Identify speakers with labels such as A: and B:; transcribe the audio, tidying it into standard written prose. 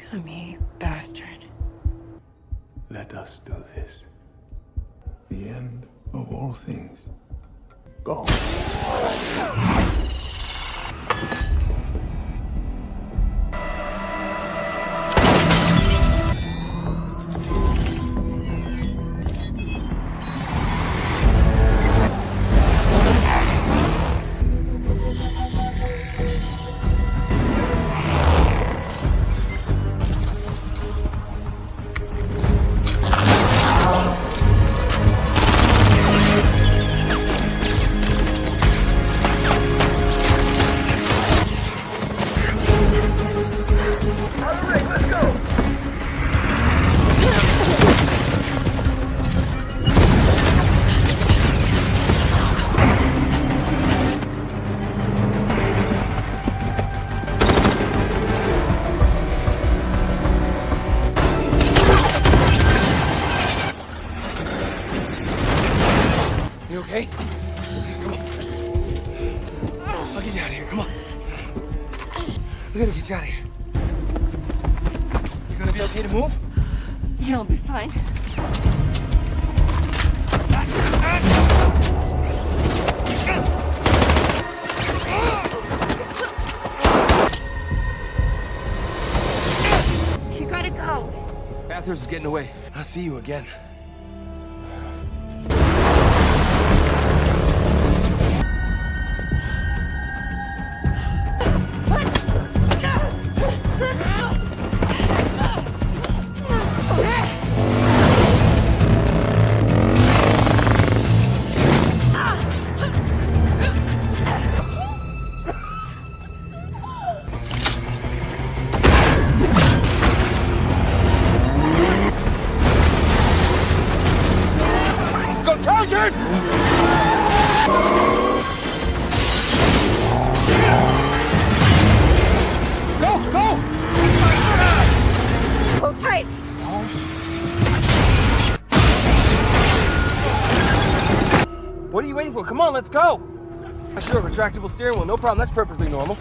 A: Come here, you bastard.
B: Let us do this. The end of all things. Go.
C: You okay? Come on. I'll get you out of here. Come on. We gotta get you out of here. You gonna be okay to move?
A: Yeah, I'll be fine. You gotta go.
C: Bathurst is getting away. I'll see you again. Go, Target! Go, go!
A: Hold tight.
C: What are you waiting for? Come on, let's go! Sure, retractable steering wheel, no problem. That's perfectly normal.